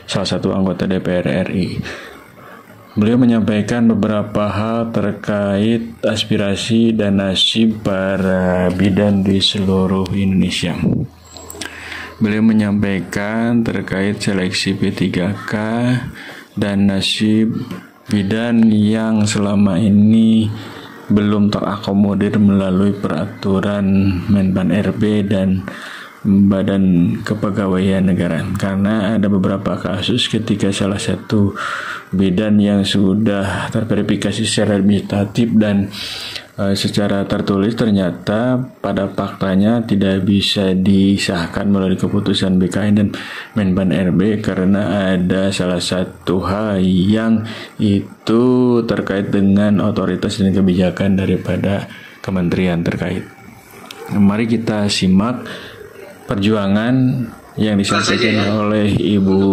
salah satu anggota DPR RI. Beliau menyampaikan beberapa hal terkait aspirasi dan nasib para bidan di seluruh Indonesia. Beliau menyampaikan terkait seleksi P3K dan nasib bidan yang selama ini belum terakomodir melalui peraturan Menpan RB dan Badan Kepegawaian Negara, karena ada beberapa kasus ketika salah satu bidan yang sudah terverifikasi secara administratif dan secara tertulis ternyata pada faktanya tidak bisa disahkan melalui keputusan BKN dan Menpan RB karena ada salah satu hal yang itu terkait dengan otoritas dan kebijakan daripada kementerian terkait. Mari kita simak perjuangan yang disampaikan oleh Ibu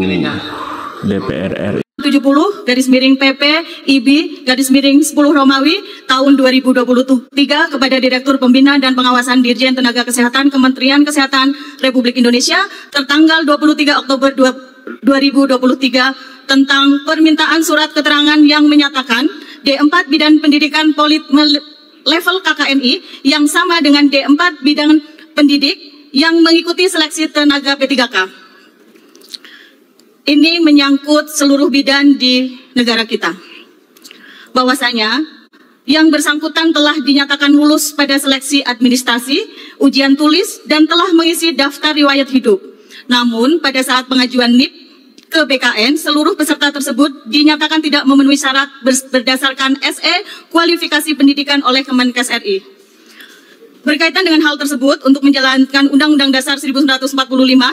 DPR RI. 70 garis miring PP IB garis miring 10 Romawi tahun 2023 kepada Direktur Pembina dan Pengawasan Dirjen Tenaga Kesehatan Kementerian Kesehatan Republik Indonesia tertanggal 23 Oktober 2023 tentang permintaan surat keterangan yang menyatakan D4 Bidang Pendidikan Polit level KKNI yang sama dengan D4 Bidang Pendidik yang mengikuti seleksi tenaga P3K. Ini menyangkut seluruh bidan di negara kita. Bahwasanya yang bersangkutan telah dinyatakan lulus pada seleksi administrasi, ujian tulis, dan telah mengisi daftar riwayat hidup. Namun pada saat pengajuan NIP ke BKN, seluruh peserta tersebut dinyatakan tidak memenuhi syarat berdasarkan SE kualifikasi pendidikan oleh Kemenkes RI. Berkaitan dengan hal tersebut, untuk menjalankan Undang-Undang Dasar 1945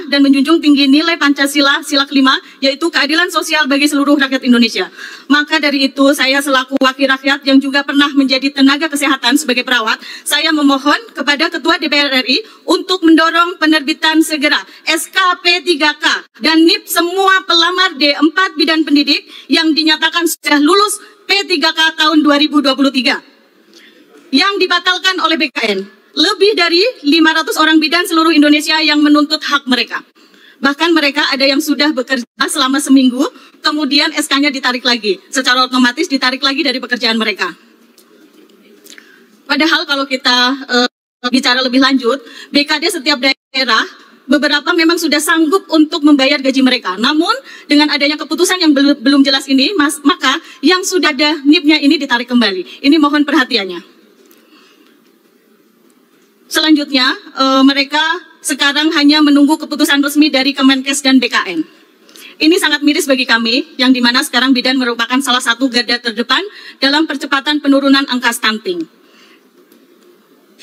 dan menjunjung tinggi nilai Pancasila sila kelima, yaitu keadilan sosial bagi seluruh rakyat Indonesia. Maka dari itu, saya selaku wakil rakyat yang juga pernah menjadi tenaga kesehatan sebagai perawat, saya memohon kepada Ketua DPR RI untuk mendorong penerbitan segera SKP3K dan NIP semua pelamar D4 Bidan Pendidik yang dinyatakan sudah lulus P3K tahun 2023 yang dibatalkan oleh BKN. Lebih dari 500 orang bidan seluruh Indonesia yang menuntut hak mereka. Bahkan mereka ada yang sudah bekerja selama seminggu, kemudian SK-nya ditarik lagi. Secara otomatis ditarik lagi dari pekerjaan mereka. Padahal kalau kita bicara lebih lanjut, BKD setiap daerah beberapa memang sudah sanggup untuk membayar gaji mereka. Namun dengan adanya keputusan yang belum jelas ini, maka yang sudah ada NIP-nya ini ditarik kembali. Ini mohon perhatiannya. Selanjutnya, mereka sekarang hanya menunggu keputusan resmi dari Kemenkes dan BKN. Ini sangat miris bagi kami, yang dimana sekarang bidan merupakan salah satu garda terdepan dalam percepatan penurunan angka stunting.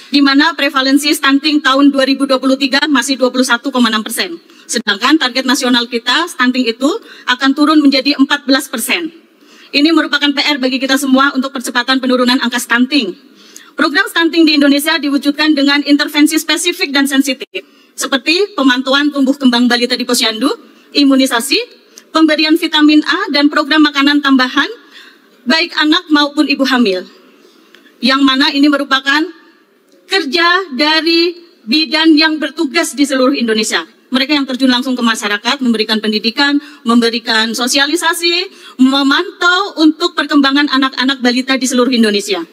Di mana prevalensi stunting tahun 2023 masih 21,6%. Sedangkan target nasional kita, stunting itu akan turun menjadi 14%. Ini merupakan PR bagi kita semua untuk percepatan penurunan angka stunting. Program stunting di Indonesia diwujudkan dengan intervensi spesifik dan sensitif, seperti pemantauan tumbuh kembang balita di posyandu, imunisasi, pemberian vitamin A, dan program makanan tambahan, baik anak maupun ibu hamil. Yang mana ini merupakan kerja dari bidan yang bertugas di seluruh Indonesia. Mereka yang terjun langsung ke masyarakat, memberikan pendidikan, memberikan sosialisasi, memantau untuk perkembangan anak-anak balita di seluruh Indonesia.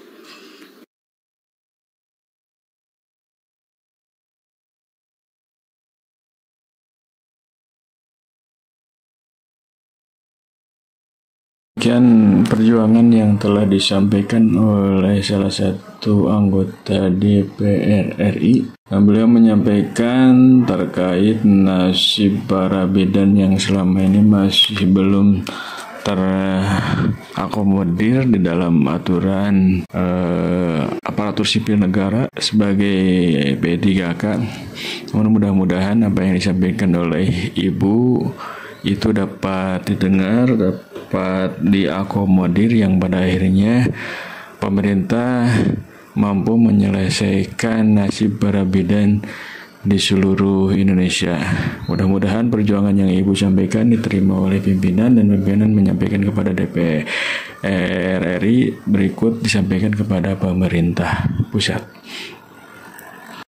Demikian perjuangan yang telah disampaikan oleh salah satu anggota DPR RI. Beliau menyampaikan terkait nasib para bidan yang selama ini masih belum terakomodir di dalam aturan aparatur sipil negara sebagai P3K. Mudah-mudahan apa yang disampaikan oleh Ibu itu dapat didengar, dapat diakomodir, yang pada akhirnya pemerintah mampu menyelesaikan nasib para bidan di seluruh Indonesia. Mudah-mudahan perjuangan yang Ibu sampaikan diterima oleh pimpinan dan pimpinan menyampaikan kepada DPR RI, berikut disampaikan kepada pemerintah pusat.